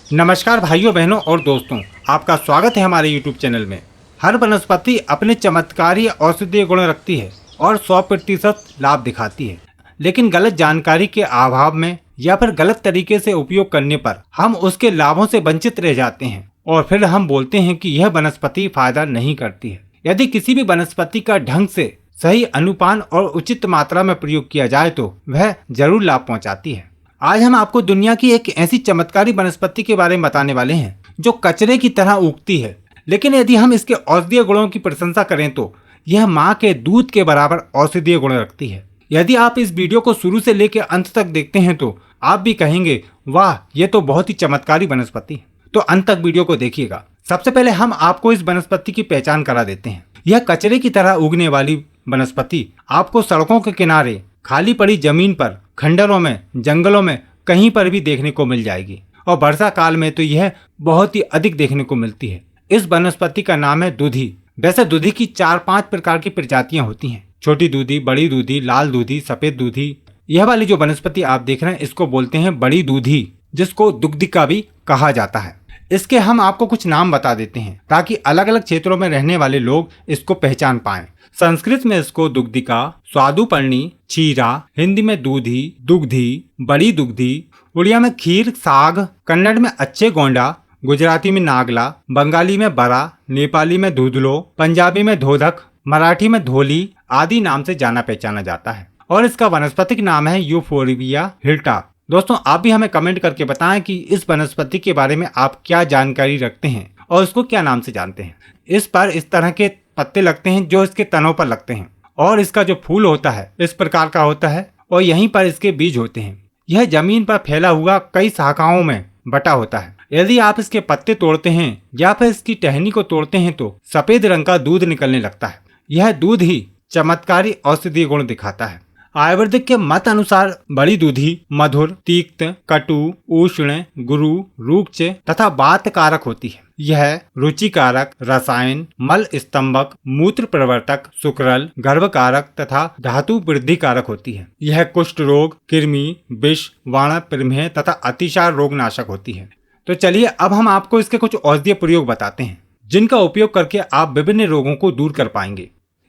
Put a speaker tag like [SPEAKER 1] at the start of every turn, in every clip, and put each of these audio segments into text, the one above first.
[SPEAKER 1] नमस्कार भाइयों बहनों और दोस्तों, आपका स्वागत है हमारे YouTube चैनल में। हर वनस्पति अपने चमत्कारी औषधीय गुण रखती है और 100% लाभ दिखाती है, लेकिन गलत जानकारी के अभाव में या फिर गलत तरीके से उपयोग करने पर हम उसके लाभों से वंचित रह जाते हैं और फिर हम बोलते हैं कि यह वनस्पति फायदा नहीं करती है। यदि किसी भी वनस्पति का ढंग से सही अनुपान और उचित मात्रा में प्रयोग किया जाए तो वह जरूर लाभ पहुंचाती है। आज हम आपको दुनिया की एक ऐसी चमत्कारी वनस्पति के बारे में बताने वाले हैं जो कचरे की तरह उगती है, लेकिन यदि हम इसके औषधीय गुणों की प्रशंसा करें तो यह माँ के दूध के बराबर औषधीय गुण रखती है। यदि आप इस वीडियो को शुरू से लेकर अंत तक देखते हैं तो आप भी कहेंगे, वाह, ये तो बहुत ही चमत्कारी वनस्पति है। तो अंत तक वीडियो को देखिएगा। सबसे पहले हम आपको इस वनस्पति की पहचान करा देते हैं। यह कचरे की तरह उगने वाली वनस्पति आपको सड़कों के किनारे, खाली पड़ी जमीन पर, खंडरों में, जंगलों में कहीं पर भी देखने को मिल जाएगी और वर्षा काल में तो यह बहुत ही अधिक देखने को मिलती है। इस वनस्पति का नाम है दूधी। वैसे दूधी की 4-5 प्रकार की प्रजातियां होती हैं। छोटी दूधी, बड़ी दूधी, लाल दूधी, सफेद दूधी। यह वाली जो वनस्पति आप देख रहे हैं इसको बोलते हैं बड़ी दूधी, जिसको दुग्धिका भी कहा जाता है। इसके हम आपको कुछ नाम बता देते हैं ताकि अलग अलग क्षेत्रों में रहने वाले लोग इसको पहचान पाएं। संस्कृत में इसको दुग्धिका, स्वादुपर्णी, क्षीरा, हिंदी में दूधी, दुग्धी, बड़ी दुग्धी, उड़िया में खीर साग, कन्नड़ में अच्छे गोंडा, गुजराती में नागला, बंगाली में बरा, नेपाली में धुधलो, पंजाबी में धोधक, मराठी में धोली आदि नाम से जाना पहचाना जाता है और इसका वनस्पतिक नाम है यूफोर्बिया हिल्टा। दोस्तों, आप भी हमें कमेंट करके बताएं कि इस वनस्पति के बारे में आप क्या जानकारी रखते हैं और इसको क्या नाम से जानते हैं। इस पर इस तरह के पत्ते लगते हैं जो इसके तनों पर लगते हैं और इसका जो फूल होता है इस प्रकार का होता है और यहीं पर इसके बीज होते हैं। यह जमीन पर फैला हुआ कई शाखाओं में बटा होता है। यदि आप इसके पत्ते तोड़ते हैं या फिर इसकी टहनी को तोड़ते हैं तो सफेद रंग का दूध निकलने लगता है। यह दूध ही चमत्कारी औषधीय गुण दिखाता है। आयुर्वेदिक के मत अनुसार बड़ी दूधी मधुर, तीक्त, कटु, उष्ण, गुरु, रूक्ष तथा वात कारक होती है। यह रुचिकारक, रसायन, मल स्तंभक, मूत्र प्रवर्तक, सुकरल, गर्भकारक तथा धातु वृद्धि कारक होती है। यह कुष्ठ रोग, कृमि, विष, वाण, प्रमेह तथा अतिसार रोग नाशक होती है। तो चलिए अब हम आपको इसके कुछ औषधीय प्रयोग बताते हैं जिनका उपयोग करके आप विभिन्न रोगों को दूर कर पाएंगे।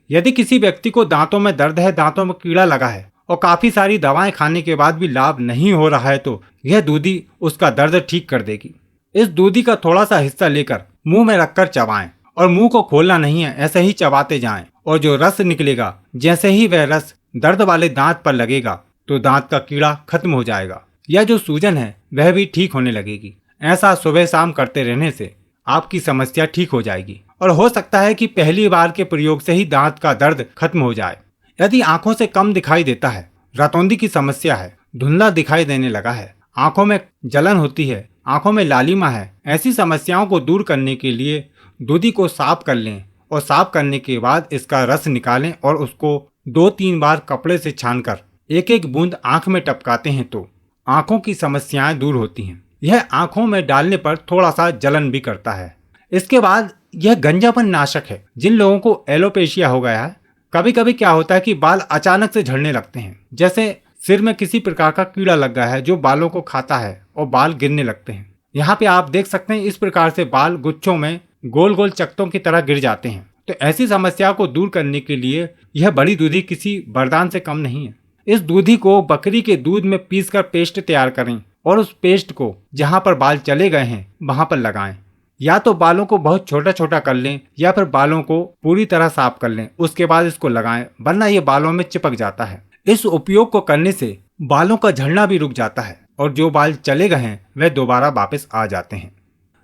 [SPEAKER 1] यदि किसी व्यक्ति को दांतों में दर्द है, दांतों में कीड़ा लगा है और काफी सारी दवाएं खाने के बाद भी लाभ नहीं हो रहा है तो यह दूधी उसका दर्द ठीक कर देगी। इस दूधी का थोड़ा सा हिस्सा लेकर मुंह में रखकर चबाएं और मुंह को खोलना नहीं है, ऐसे ही चबाते जाएं और जो रस निकलेगा, जैसे ही वह रस दर्द वाले दांत पर लगेगा तो दांत का कीड़ा खत्म हो जाएगा या जो सूजन है वह भी ठीक होने लगेगी। ऐसा सुबह शाम करते रहने से आपकी समस्या ठीक हो जाएगी और हो सकता है कि पहली बार के प्रयोग से ही दांत का दर्द खत्म हो जाए। यदि आंखों से कम दिखाई देता है, रतौंधी की समस्या है, धुंधला दिखाई देने लगा है, आंखों में जलन होती है, आंखों में लालिमा है, ऐसी समस्याओं को दूर करने के लिए दूधी को साफ कर लें और साफ करने के बाद इसका रस निकालें और उसको 2-3 बार कपड़े से छानकर एक एक बूंद आंख में टपकाते हैं तो आंखों की समस्याएं दूर होती हैं। यह आंखों में डालने पर थोड़ा सा जलन भी करता है। इसके बाद यह गंजापन नाशक है। जिन लोगों को एलोपेशिया हो गया है, कभी कभी क्या होता है कि बाल अचानक से झड़ने लगते हैं, जैसे सिर में किसी प्रकार का कीड़ा लग गया है जो बालों को खाता है और बाल गिरने लगते हैं। यहाँ पे आप देख सकते हैं इस प्रकार से बाल गुच्छों में गोल गोल चकत्तों की तरह गिर जाते हैं। तो ऐसी समस्या को दूर करने के लिए यह बड़ी दूधी किसी वरदान से कम नहीं है। इस दूधी को बकरी के दूध में पीसकर पेस्ट तैयार करें और उस पेस्ट को जहाँ पर बाल चले गए हैं वहां पर लगाएं। या तो बालों को बहुत छोटा छोटा कर लें या फिर बालों को पूरी तरह साफ कर लें, उसके बाद इसको लगाएं, वरना ये बालों में चिपक जाता है। इस उपयोग को करने से बालों का झड़ना भी रुक जाता है और जो बाल चले गए हैं वह दोबारा वापस आ जाते हैं।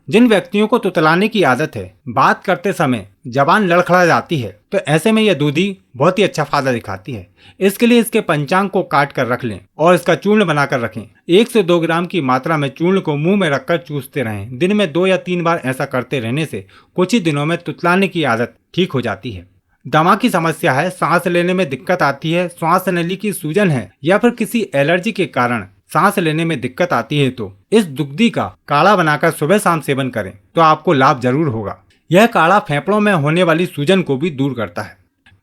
[SPEAKER 1] जिन व्यक्तियों को तुतलाने की आदत है, बात करते समय जबान लड़खड़ा जाती है, तो ऐसे में यह दूधी बहुत ही अच्छा फायदा दिखाती है। इसके लिए इसके पंचांग को काट कर रख लें और इसका चूर्ण बनाकर रखें। 1 से 2 ग्राम की मात्रा में चूर्ण को मुंह में रखकर चूसते रहें। दिन में 2 या 3 बार ऐसा करते रहने से कुछ ही दिनों में तुतलाने की आदत ठीक हो जाती है। दमा की समस्या है, सांस लेने में दिक्कत आती है, श्वास नली की सूजन है या फिर किसी एलर्जी के कारण सांस लेने में दिक्कत आती है तो इस दूधी का काढ़ा बनाकर सुबह शाम सेवन करें तो आपको लाभ जरूर होगा। यह काढ़ा फेफड़ों में होने वाली सूजन को भी दूर करता है।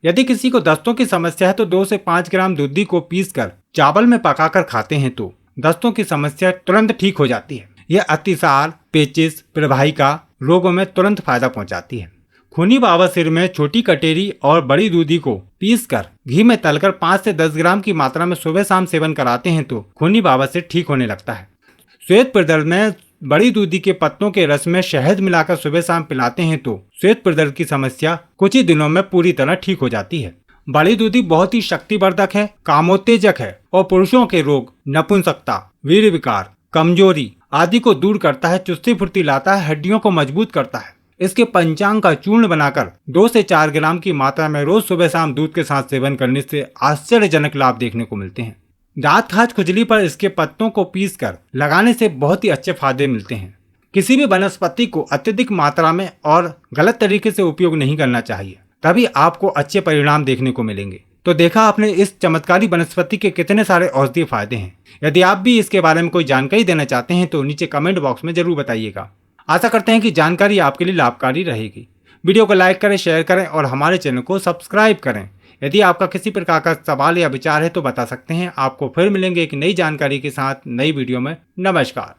[SPEAKER 1] यदि किसी को दस्तों की समस्या है तो 2 से 5 ग्राम दूधी को पीसकर चावल में पकाकर खाते हैं तो दस्तों की समस्या तुरंत ठीक हो जाती है। यह अतिसार, पेचिस, प्रवाहिका रोगों में तुरंत फायदा पहुंचाती है। खूनी बवासीर में छोटी कटेरी और बड़ी दूधी को पीसकर घी में तलकर 5 से 10 ग्राम की मात्रा में सुबह शाम सेवन कराते हैं तो खूनी बवासीर ठीक होने लगता है। श्वेत प्रदर्भ में बड़ी दूधी के पत्तों के रस में शहद मिलाकर सुबह शाम पिलाते हैं तो श्वेत प्रदर्भ की समस्या कुछ ही दिनों में पूरी तरह ठीक हो जाती है। बड़ी दूधी बहुत ही शक्तिवर्धक है, कामोत्तेजक है और पुरुषों के रोग, नपुंसकता, वीर्य विकार, कमजोरी आदि को दूर करता है, चुस्ती फुर्ती लाता है, हड्डियों को मजबूत करता है। इसके पंचांग का चूर्ण बनाकर 2 से 4 ग्राम की मात्रा में रोज सुबह शाम दूध के साथ सेवन करने से आश्चर्यजनक लाभ देखने को मिलते हैं। दांत खाज खुजली पर इसके पत्तों को पीसकर लगाने से बहुत ही अच्छे फायदे मिलते हैं। किसी भी वनस्पति को अत्यधिक मात्रा में और गलत तरीके से उपयोग नहीं करना चाहिए, तभी आपको अच्छे परिणाम देखने को मिलेंगे। तो देखा आपने इस चमत्कारी वनस्पति के कितने सारे औषधीय फायदे हैं। यदि आप भी इसके बारे में कोई जानकारी देना चाहते हैं तो नीचे कमेंट बॉक्स में जरूर बताइएगा। आशा करते हैं कि जानकारी आपके लिए लाभकारी रहेगी। वीडियो को लाइक करें, शेयर करें और हमारे चैनल को सब्सक्राइब करें। यदि आपका किसी प्रकार का सवाल या विचार है तो बता सकते हैं। आपको फिर मिलेंगे एक नई जानकारी के साथ नई वीडियो में। नमस्कार।